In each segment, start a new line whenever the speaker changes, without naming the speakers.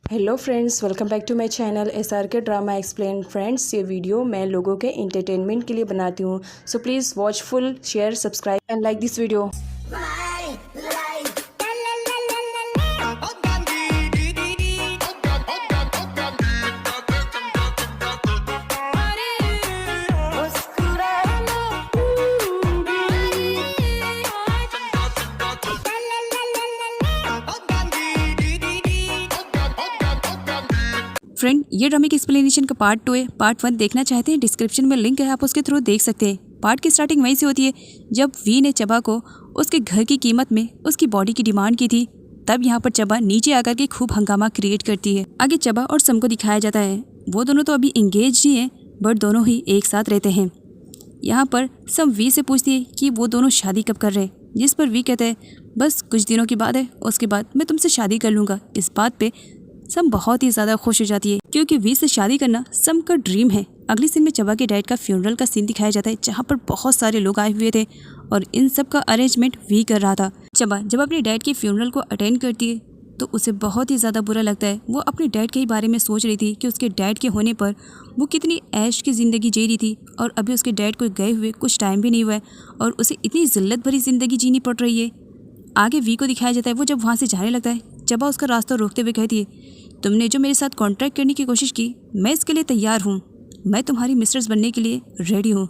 Hello friends, welcome back to my channel SRK drama explain. Friends, ये video मैं लोगों के एंटरटेनमेंट के लिए बनाती हूँ, so please watch full, share, subscribe and like this video.
Friend, ये ड्रामे की एक्सप्लेनेशन का पार्ट 2 है। पार्ट 1 देखना चाहते हैं, डिस्क्रिप्शन में लिंक है, आप उसके थ्रू देख सकते हैं। पार्ट की स्टार्टिंग वहीं से होती है जब वी ने चबा को उसके घर की कीमत में उसकी बॉडी की डिमांड की थी। तब यहाँ पर चबा नीचे आकर के खूब हंगामा क्रिएट करती है। आगे चबा और सम को दिखाया जाता है। वो दोनों तो अभी एंगेज ही हैं, बट दोनों ही एक साथ रहते हैं। यहाँ पर सम वी से पूछती है कि वो दोनों शादी कब कर रहे हैं, जिस पर वी कहते हैं बस कुछ दिनों की बात है, उसके बाद मैं तुमसे शादी कर लूँगा। इस बात पे सम बहुत ही ज़्यादा खुश हो जाती है क्योंकि वी से शादी करना सम का ड्रीम है। अगले सीन में चबा के डैड का फ्यूनरल का सीन दिखाया जाता है, जहाँ पर बहुत सारे लोग आए हुए थे और इन सब का अरेंजमेंट वी कर रहा था। चबा जब अपने डैड के फ्यूनरल को अटेंड करती है तो उसे बहुत ही ज़्यादा बुरा लगता है। वो अपने डैड के ही बारे में सोच रही थी कि उसके डैड के होने पर वो कितनी ऐश की ज़िंदगी जी रही थी और अभी उसके डैड को गए हुए कुछ टाइम भी नहीं हुआ है और उसे इतनी जिल्लत भरी ज़िंदगी जीनी पड़ रही है। आगे वी को दिखाया जाता है, वो जब वहाँ से जाने लगता है, चबा उसका रास्ता रोकते हुए कहती है, तुमने जो मेरे साथ कॉन्ट्रैक्ट करने की कोशिश की, मैं इसके लिए तैयार हूँ। मैं तुम्हारी मिस्ट्रेस बनने के लिए रेडी हूँ।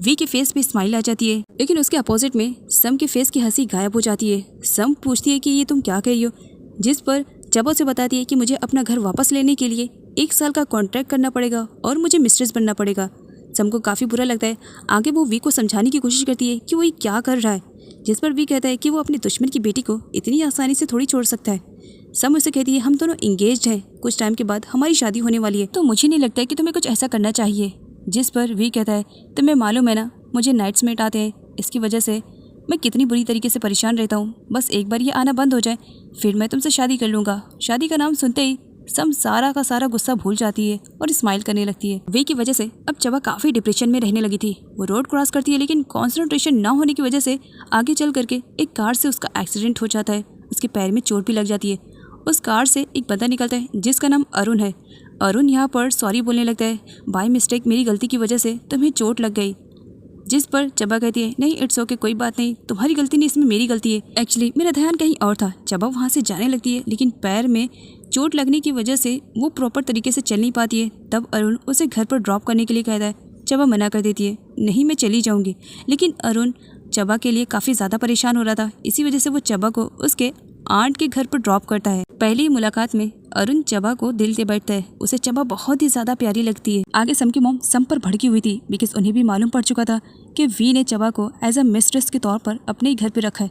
वी के फेस पे स्माइल आ जाती है, लेकिन उसके अपोजिट में सम के फेस की हंसी गायब हो जाती है। सम पूछती है कि ये तुम क्या कह रही हो, जिस पर चबा से बताती है कि मुझे अपना घर वापस लेने के लिए 1 साल का कॉन्ट्रैक्ट करना पड़ेगा और मुझे मिस्ट्रेस बनना पड़ेगा। सम को काफ़ी बुरा लगता है। आगे वो वी को समझाने की कोशिश करती है कि वो ये क्या कर रहा है, जिस पर वी कहता है कि वो अपने दुश्मन की बेटी को इतनी आसानी से थोड़ी छोड़ सकता है। सम उससे कहती है, हम दोनों इंगेज्ड हैं, कुछ टाइम के बाद हमारी शादी होने वाली है, तो मुझे नहीं लगता है कि तुम्हें कुछ ऐसा करना चाहिए। जिस पर वी कहता है, तुम्हें मालूम है ना, मुझे नाइट्स मेट आते हैं, इसकी वजह से मैं कितनी बुरी तरीके से परेशान रहता हूँ। बस एक बार ये आना बंद हो जाए, फिर मैं तुमसे शादी कर लूँगा। शादी का नाम सुनते ही सम सारा का सारा गुस्सा भूल जाती है और स्माइल करने लगती है। वे की वजह से अब चबा काफ़ी डिप्रेशन में रहने लगी थी। वो रोड क्रॉस करती है, लेकिन कॉन्सेंट्रेशन ना होने की वजह से आगे चल करके एक कार से उसका एक्सीडेंट हो जाता है। उसके पैर में चोट भी लग जाती है। उस कार से एक बंदा निकलता है जिसका नाम अरुण है। अरुण यहाँ पर सॉरी बोलने लगता है, बाय मिस्टेक मेरी गलती की वजह से तुम्हें चोट लग गई। जिस पर चबा कहती है, नहीं इट्स ओके, कोई बात नहीं, तुम्हारी गलती नहीं, इसमें मेरी गलती है, एक्चुअली मेरा ध्यान कहीं और था। चबा वहाँ से जाने लगती है, लेकिन पैर में चोट लगने की वजह से वो प्रॉपर तरीके से चल नहीं पाती है। तब अरुण उसे घर पर ड्रॉप करने के लिए कहता है। चबा मना कर देती है, नहीं मैं चली जाऊँगी। लेकिन अरुण चबा के लिए काफ़ी ज़्यादा परेशान हो रहा था, इसी वजह से वो चबा को उसके आंट के घर पर ड्रॉप करता है। पहली मुलाकात में अरुण चबा को दिल से बैठता है, उसे चबा बहुत ही ज़्यादा प्यारी लगती है। आगे सम की मॉम सम पर भड़की हुई थी, बिकॉज उन्हें भी मालूम पड़ चुका था कि वी ने चबा को एज अ मिस्ट्रेस के तौर पर अपने ही घर पे रखा है।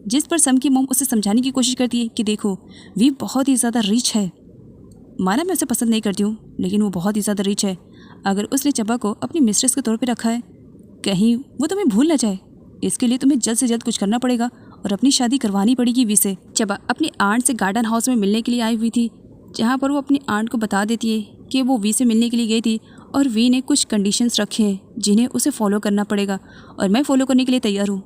जिस पर सम की मॉम उसे समझाने की कोशिश करती है कि देखो, वी बहुत ही ज़्यादा रिच है, माना मैं उसे पसंद नहीं करती हूँ, लेकिन वो बहुत ही ज़्यादा रिच है। अगर उसने चबा को अपनी मिस्ट्रेस के तौर पर रखा है, कहीं वो तुम्हें भूल ना जाए, इसके लिए तुम्हें जल्द से जल्द कुछ करना पड़ेगा और अपनी शादी करवानी पड़ेगी वी से। चबा अपनी आंट से गार्डन हाउस में मिलने के लिए आई हुई थी, जहाँ पर वो अपनी आंट को बता देती है कि वो वी से मिलने के लिए गई थी और वी ने कुछ कंडीशंस रखे हैं जिन्हें उसे फॉलो करना पड़ेगा और मैं फॉलो करने के लिए तैयार हूँ।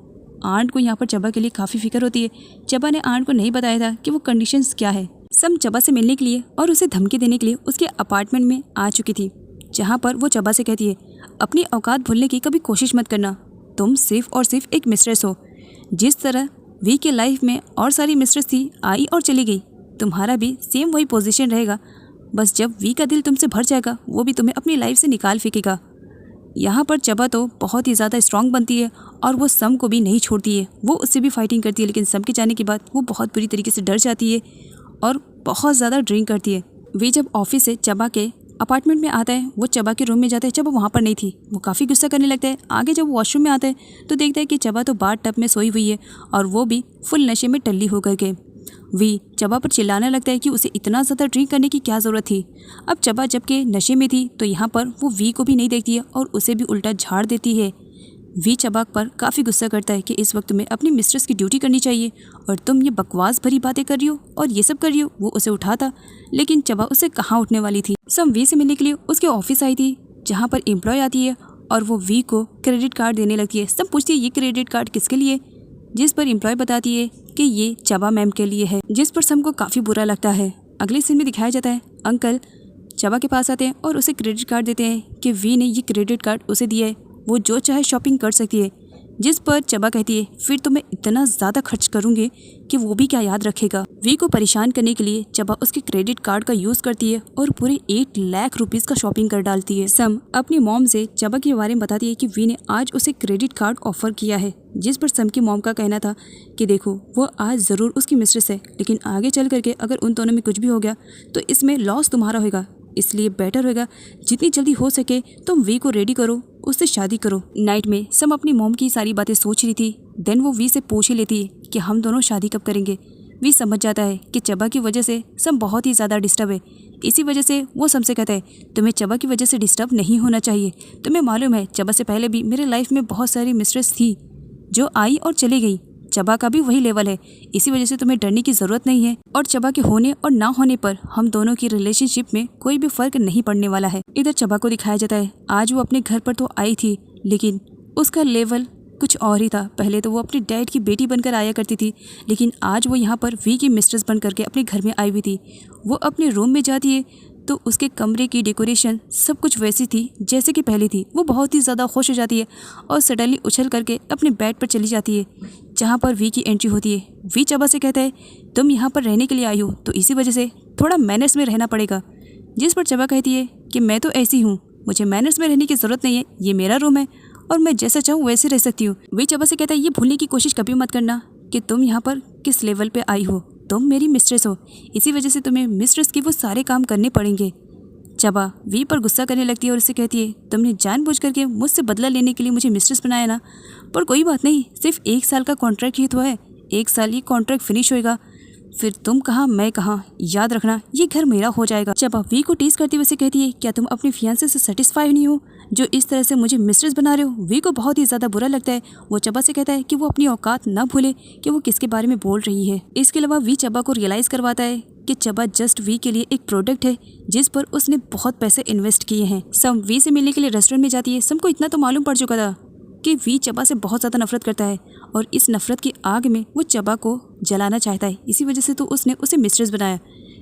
आंट को यहाँ पर चबा के लिए काफ़ी फिक्र होती है। चबा ने आंट को नहीं बताया था कि वो कंडीशंस क्या है। सम चबा से मिलने के लिए और उसे धमकी देने के लिए उसके अपार्टमेंट में आ चुकी थी, जहाँ पर वो चबा से कहती है, अपनी औकात भूलने की कभी कोशिश मत करना, तुम सिर्फ और सिर्फ एक मिस्ट्रेस हो। जिस तरह वी के लाइफ में और सारी मिस्ट्रेस थी, आई और चली गई, तुम्हारा भी सेम वही पोजीशन रहेगा। बस जब वी का दिल तुमसे भर जाएगा, वो भी तुम्हें अपनी लाइफ से निकाल फेंकेगा। यहाँ पर चबा तो बहुत ही ज़्यादा स्ट्रांग बनती है और वो सम को भी नहीं छोड़ती है। वो उससे भी फाइटिंग करती है, लेकिन सम के जाने के बाद वो बहुत बुरी तरीके से डर जाती है और बहुत ज़्यादा ड्रिंक करती है। वी जब ऑफिस से चबा के अपार्टमेंट में आता है, वो चबा के रूम में जाता है, चबा वहाँ पर नहीं थी। वो काफ़ी गुस्सा करने लगता है। आगे जब वॉशरूम में आता है तो देखता है कि चबा तो बाथ टब में सोई हुई है और वो भी फुल नशे में टल्ली होकर के। वी चबा पर चिल्लाने लगता है कि उसे इतना ज़्यादा ड्रिंक करने की क्या ज़रूरत थी। अब चबा जबकि नशे में थी तो यहाँ पर वो वी को भी नहीं देखती है और उसे भी उल्टा झाड़ देती है। वी चबा पर काफ़ी गुस्सा करता है कि इस वक्त तुम्हें अपनी मिस्ट्रेस की ड्यूटी करनी चाहिए और तुम ये बकवास भरी बातें कर रही हो और ये सब कर रही हो। वो उसे उठाता, लेकिन चबा उसे कहाँ उठने वाली थी। सम वी से मिलने के लिए उसके ऑफिस आई थी, जहाँ पर एम्प्लॉय आती है और वो वी को क्रेडिट कार्ड देने लगती है। सब पूछती है, ये क्रेडिट कार्ड किसके लिए, जिस पर एम्प्लॉय बताती है कि ये चबा मैम के लिए है। जिस पर सम को काफ़ी बुरा लगता है। अगले सीन में दिखाया जाता है अंकल चबा के पास आते हैं और उसे क्रेडिट कार्ड देते हैं कि वी ने ये क्रेडिट कार्ड उसे दिया है, वो जो चाहे शॉपिंग कर सकती है। जिस पर चबा कहती है फिर तो मैं इतना ज़्यादा खर्च करूँगी कि वो भी क्या याद रखेगा। वी को परेशान करने के लिए चबा उसके क्रेडिट कार्ड का यूज़ करती है और पूरे 8 लाख रुपीज़ का शॉपिंग कर डालती है। सम अपनी मॉम से चबा के बारे में बताती है कि वी ने आज उसे क्रेडिट कार्ड ऑफर किया है, जिस पर सम की मॉम का कहना था कि देखो वो आज ज़रूर उसकी मिस्ट्रेस है, लेकिन आगे चल करके अगर उन दोनों में कुछ भी हो गया तो इसमें लॉस तुम्हारा होगा, इसलिए बेटर होगा जितनी जल्दी हो सके तुम वी को रेडी करो, उससे शादी करो। नाइट में सम अपनी मॉम की सारी बातें सोच रही थी। देन वो वी से पूछ ही लेती है कि हम दोनों शादी कब करेंगे। वी समझ जाता है कि चबा की वजह से सम बहुत ही ज़्यादा डिस्टर्ब है। इसी वजह से वो सम से कहता है तुम्हें चबा की वजह से डिस्टर्ब नहीं होना चाहिए। तुम्हें मालूम है चबा से पहले भी मेरे लाइफ में बहुत सारी मिस्ट्रेस थी जो आई और चली गई, चबा का भी वही लेवल है, इसी वजह से तुम्हें डरने की ज़रूरत नहीं है और चबा के होने और ना होने पर हम दोनों की रिलेशनशिप में कोई भी फ़र्क नहीं पड़ने वाला है। इधर चबा को दिखाया जाता है आज वो अपने घर पर तो आई थी लेकिन उसका लेवल कुछ और ही था। पहले तो वो अपने डैड की बेटी बनकर आया करती थी, लेकिन आज वो यहाँ पर वी की मिस्ट्रेस बन करके अपने घर में आई हुई थी। वो अपने रूम में जाती है तो उसके कमरे की डेकोरेशन सब कुछ वैसी थी जैसे कि पहले थी। वो बहुत ही ज़्यादा खुश हो जाती है और सडनली उछल करके अपने बेड पर चली जाती है जहाँ पर वी की एंट्री होती है। वी चबा से कहता है तुम यहाँ पर रहने के लिए आई हो तो इसी वजह से थोड़ा मैनर्स में रहना पड़ेगा, जिस पर चबा कहती है कि मैं तो ऐसी हूँ, मुझे मैनर्स में रहने की ज़रूरत नहीं है, ये मेरा रूम है और मैं जैसा चाहूँ वैसे रह सकती हूँ। वी चबा से कहता है ये भूलने की कोशिश कभी मत करना कि तुम यहाँ पर किस लेवल पे आई हो, तुम मेरी मिस्ट्रेस हो, इसी वजह से तुम्हें मिस्ट्रेस के वो सारे काम करने पड़ेंगे। चबा वी पर गुस्सा करने लगती है और उससे कहती है तुमने जानबूझ करके मुझसे बदला लेने के लिए मुझे मिस्ट्रेस बनाया ना, पर कोई बात नहीं, सिर्फ 1 साल का कॉन्ट्रैक्ट ही तो है, 1 साल ये कॉन्ट्रैक्ट फिनिश होएगा फिर तुम कहाँ मैं कहाँ, याद रखना ये घर मेरा हो जाएगा। चबा वी को टीज करती हुए से कहती है क्या तुम अपनी फियांसे से सेटिस्फाई नहीं हो जो इस तरह से मुझे मिस्ट्रेस बना रहे हो। वी को बहुत ही ज़्यादा बुरा लगता है। वो चबा से कहता है कि वो अपनी औकात ना भूले कि वो किसके बारे में बोल रही है। इसके अलावा वी चबा को रियलाइज़ करवाता है कि चबा जस्ट वी के लिए एक प्रोडक्ट है जिस पर उसने बहुत पैसे इन्वेस्ट किए हैं। सम वी से मिलने के लिए रेस्टोरेंट में जाती है। सम को इतना तो मालूम पड़ चुका था कि वी चबा से बहुत ज़्यादा नफरत करता है और इस नफरत की आग में वो चबा को जलाना चाहता है, इसी वजह से तो उसने उसे मिस्ट्रेस बनाया।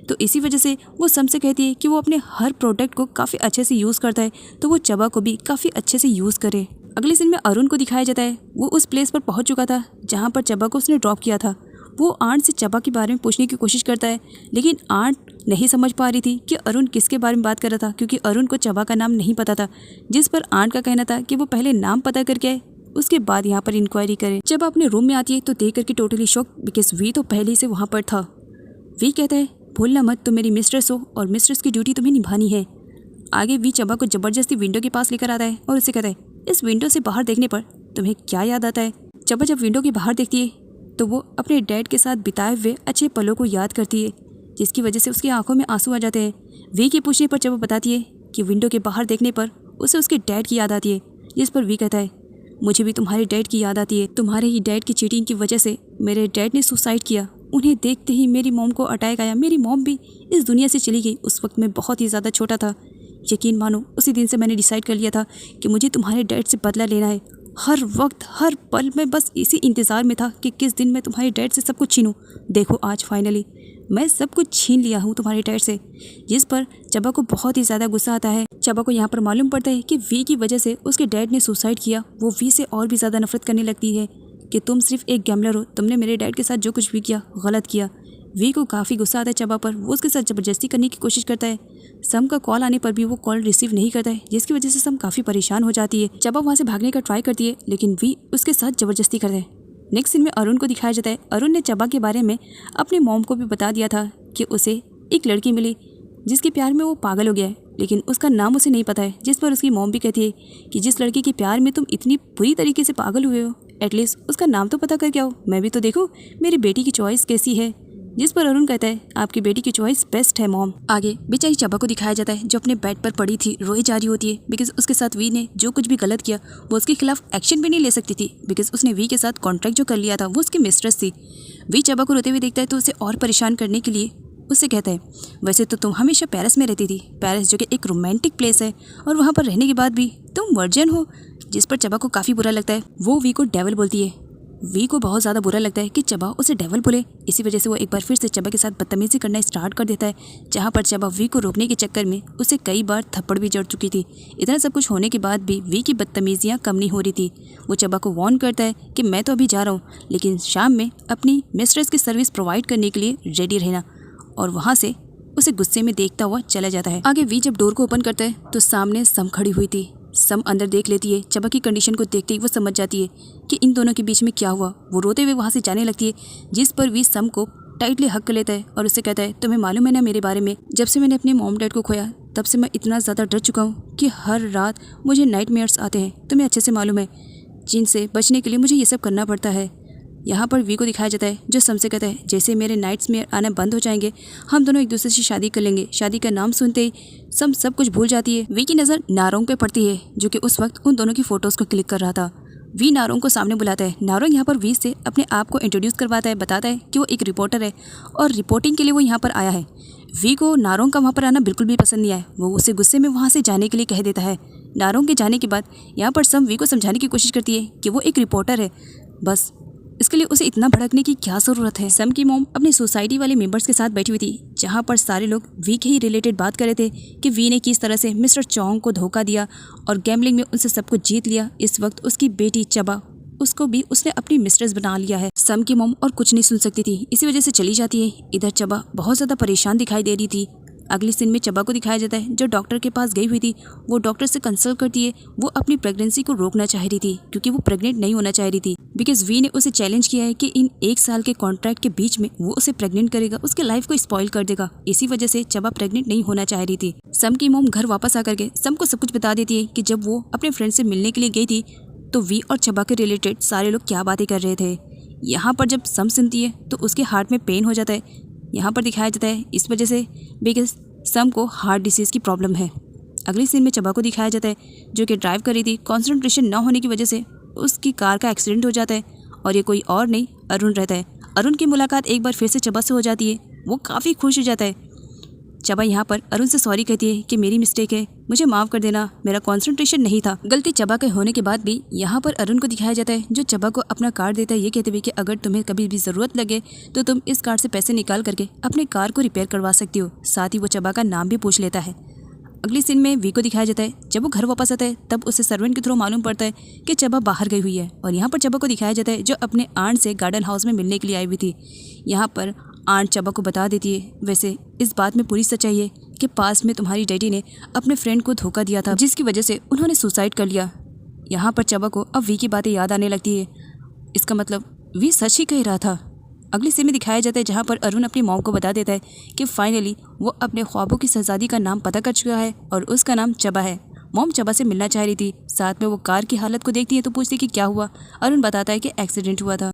तो इसी वजह से वो सम से कहती है कि वो अपने हर प्रोडक्ट को काफ़ी अच्छे से यूज़ करता है तो वो चबा को भी काफ़ी अच्छे से यूज़ करे। अगले सीन में अरुण को दिखाया जाता है। वो उस प्लेस पर पहुंच चुका था जहां पर चबा को उसने ड्रॉप किया था। वो आंट से चबा के बारे में पूछने की कोशिश करता है, लेकिन आंट नहीं समझ पा रही थी कि अरुण किसके बारे में बात कर रहा था, क्योंकि अरुण को चबा का नाम नहीं पता था। जिस पर आंट का कहना था कि वो पहले नाम पता करके आए, उसके बाद यहाँ पर इंक्वायरी करे। चबा अपने रूम में आती है तो देख करके टोटली शॉक, बिकॉज वी तो पहले से वहाँ पर था। वी कहता है भूलना मत तुम मेरी मिस्ट्रेस हो और मिस्ट्रेस की ड्यूटी तुम्हें निभानी है। आगे वी चबा को ज़बरदस्ती विंडो के पास लेकर आता है और उसे कहता है इस विंडो से बाहर देखने पर तुम्हें क्या याद आता है। चबा जब विंडो के बाहर देखती है तो वो अपने डैड के साथ बिताए हुए अच्छे पलों को याद करती है, जिसकी वजह से उसकी आंखों में आंसू आ जाते हैं। वी के पूछने पर चबा बताती है कि विंडो के बाहर देखने पर उसे उसके डैड की याद आती है। जिस पर वी कहता है मुझे भी तुम्हारे डैड की याद आती है। तुम्हारे ही डैड की चीटिंग की वजह से मेरे डैड ने सुसाइड किया। उन्हें देखते ही मेरी मॉम को अटैक आया। मेरी मॉम भी इस दुनिया से चली गई। उस वक्त मैं बहुत ही ज़्यादा छोटा था। यकीन मानो उसी दिन से मैंने डिसाइड कर लिया था कि मुझे तुम्हारे डैड से बदला लेना है। हर वक्त हर पल में बस इसी इंतज़ार में था कि किस दिन मैं तुम्हारे डैड से सब कुछ छीनूं। देखो आज फाइनली मैं सब कुछ छीन लिया हूँ तुम्हारे डैड से। जिस पर चबा को बहुत ही ज़्यादा गुस्सा आता है। चबा को यहाँ पर मालूम पड़ता है कि वी की वजह से उसके डैड ने सुसाइड किया। वो वी से और भी ज़्यादा नफरत करने लगती है कि तुम सिर्फ एक गैम्बलर हो, तुमने मेरे डैड के साथ जो कुछ भी किया गलत किया। वी को काफ़ी गुस्सा आता है चबा पर। वो उसके साथ ज़बरदस्ती करने की कोशिश करता है। सम का कॉल आने पर भी वो कॉल रिसीव नहीं करता है, जिसकी वजह से सम काफ़ी परेशान हो जाती है। चबा वहाँ से भागने का ट्राई करती है, लेकिन वी उसके साथ ज़बरदस्ती करता है। नेक्स्ट सीन में अरुण को दिखाया जाता है। अरुण ने चबा के बारे में अपने मॉम को भी बता दिया था कि उसे एक लड़की मिली जिसके प्यार में वो पागल हो गया है, लेकिन उसका नाम उसे नहीं पता है। जिस पर उसकी मॉम भी कहती है कि जिस लड़की के प्यार में तुम इतनी बुरी तरीके से पागल हुए हो, एटलीस्ट उसका नाम तो पता करके आओ, मैं भी तो देखूं मेरी बेटी की चॉइस कैसी है। जिस पर अरुण कहता है आपकी बेटी की चॉइस बेस्ट है मॉम। आगे बेचारी चबा को दिखाया जाता है जो अपने बेड पर पड़ी थी, रोई जा रही होती है बिकॉज उसके साथ वी ने जो कुछ भी गलत किया वो उसके खिलाफ एक्शन भी नहीं ले सकती थी, बिकॉज उसने वी के साथ कॉन्ट्रैक्ट जो कर लिया था वो उसकी मिस्ट्रेस थी। वी चबा को रोते हुए देखता है तो उसे और परेशान करने के लिए उससे कहता है वैसे तो तुम हमेशा पेरिस में रहती थी, पेरिस जो कि एक रोमांटिक प्लेस है, और वहाँ पर रहने के बाद भी तुम वर्जिन हो। जिस पर चबा को काफ़ी बुरा लगता है। वो वी को डेविल बोलती है। वी को बहुत ज़्यादा बुरा लगता है कि चबा उसे डेवल बोले। इसी वजह से वो एक बार फिर से चबा के साथ बदतमीजी करना स्टार्ट कर देता है, जहाँ पर चबा वी को रोकने के चक्कर में उसे कई बार थप्पड़ भी जड़ चुकी थी। इतना सब कुछ होने के बाद भी वी की बदतमीजियाँ कम नहीं हो रही थी। वो चबा को वार्न करता है कि मैं तो अभी जा रहा हूँ, लेकिन शाम में अपनी मिस्ट्रेस की सर्विस प्रोवाइड करने के लिए रेडी रहना, और वहाँ से उसे गुस्से में देखता हुआ चला जाता है। आगे वी जब डोर को ओपन करता है तो सामने सम खड़ी हुई थी। सम अंदर देख लेती है। चबा की कंडीशन को देखते ही वो समझ जाती है कि इन दोनों के बीच में क्या हुआ। वो रोते हुए वहाँ से जाने लगती है, जिस पर वी सम को टाइटली हक कर लेता है और उससे कहता है, तुम्हें मालूम है ना मेरे बारे में, जब से मैंने अपने मॉम डैड को खोया तब से मैं इतना ज़्यादा डर चुका हूँ कि हर रात मुझे नाइटमेयर्स आते हैं। तुम्हें अच्छे से मालूम है, जिनसे बचने के लिए मुझे ये सब करना पड़ता है। यहाँ पर वी को दिखाया जाता है जो सम से कहता है, जैसे मेरे नाइट्स में आना बंद हो जाएंगे हम दोनों एक दूसरे से शादी कर लेंगे। शादी का नाम सुनते ही सम सब कुछ भूल जाती है। वी की नज़र नारोंग पे पड़ती है, जो कि उस वक्त उन दोनों की फ़ोटोज़ को क्लिक कर रहा था। वी नारोंग को सामने बुलाता है। नारोंग यहाँ पर वी से अपने आप को इंट्रोड्यूस करवाता है, बताता है कि वो एक रिपोर्टर है और रिपोर्टिंग के लिए वो यहाँ पर आया है। वी को नारोंग का वहाँ पर आना बिल्कुल भी पसंद नहीं आया। वो उसे गुस्से में वहाँ से जाने के लिए कह देता है। नारोंग के जाने के बाद यहाँ पर सम वी को समझाने की कोशिश करती है कि वो एक रिपोर्टर है, बस इसके लिए उसे इतना भड़कने की क्या ज़रूरत है। सम की मॉम अपनी सोसाइटी वाले मेंबर्स के साथ बैठी हुई थी, जहाँ पर सारे लोग वी के ही रिलेटेड बात कर रहे थे कि वी ने किस तरह से मिस्टर चोंग को धोखा दिया और गैम्बलिंग में उनसे सब कुछ जीत लिया। इस वक्त उसकी बेटी चबा, उसको भी उसने अपनी मिस्ट्रेस बना लिया है। सम की मॉम और कुछ नहीं सुन सकती थी, इसी वजह से चली जाती है। इधर चबा बहुत ज़्यादा परेशान दिखाई दे रही थी। अगली सीन में चबा को दिखाया जाता है जो डॉक्टर के पास गई हुई थी। वो डॉक्टर से कंसल्ट करती है। वो अपनी प्रेगनेंसी को रोकना चाह रही थी क्योंकि वो प्रेग्नेंट नहीं होना चाह रही थी, बिकॉज वी ने उसे चैलेंज किया है कि इन 1 साल के कॉन्ट्रैक्ट के बीच में वो उसे प्रेग्नेंट करेगा, उसके लाइफ को स्पॉइल कर देगा। इसी वजह से चबा प्रेग्नेंट नहीं होना चाह रही थी। सम की मॉम घर वापस आकर के सम को सब कुछ बता देती है कि जब वो अपने फ्रेंड से मिलने के लिए गई थी तो वी और चबा के रिलेटेड सारे लोग क्या बातें कर रहे थे। यहाँ पर जब सम सुनती है तो उसके हार्ट में पेन हो जाता है। यहाँ पर दिखाया जाता है इस वजह से बिकॉज सम को हार्ट डिसीज़ की प्रॉब्लम है। अगली सीन में चबा को दिखाया जाता है जो कि ड्राइव कर रही थी। कंसंट्रेशन न होने की वजह से उसकी कार का एक्सीडेंट हो जाता है और ये कोई और नहीं अरुण रहता है। अरुण की मुलाकात एक बार फिर से चबा से हो जाती है। वो काफ़ी खुश हो जाता है। चबा यहाँ पर अरुण से सॉरी कहती है कि मेरी मिस्टेक है, मुझे माफ़ कर देना, मेरा कंसंट्रेशन नहीं था। गलती चबा के होने के बाद भी यहाँ पर अरुण को दिखाया जाता है जो चबा को अपना कार्ड देता है, ये कहते हुए कि अगर तुम्हें कभी भी ज़रूरत लगे तो तुम इस कार्ड से पैसे निकाल करके अपने कार को रिपेयर करवा सकती हो। साथ ही वो चबा का नाम भी पूछ लेता है। अगली सीन में वी को दिखाया जाता है जब वो घर वापस आता है तब उसे सर्वेंट के थ्रू मालूम पड़ता है कि चबा बाहर गई हुई है। और यहाँ पर चबा को दिखाया जाता है जो अपने आंट से गार्डन हाउस में मिलने के लिए आई हुई थी। यहाँ पर आंट चबा को बता देती है, वैसे इस बात में पूरी सच्चाई है कि पास में तुम्हारी डैडी ने अपने फ्रेंड को धोखा दिया था, जिसकी वजह से उन्होंने सुसाइड कर लिया। यहाँ पर चबा को अब वी की बातें याद आने लगती है। इसका मतलब वी सच ही कह रहा था। अगली सीन में दिखाया जाता है जहाँ पर अरुण अपनी मॉम को बता देता है कि फाइनली वो अपने ख्वाबों की शहजादी का नाम पता कर चुका है और उसका नाम चबा है। मॉम चबा से मिलना चाह रही थी। साथ में वो कार की हालत को देखती है तो पूछती है कि क्या हुआ। अरुण बताता है कि एक्सीडेंट हुआ था।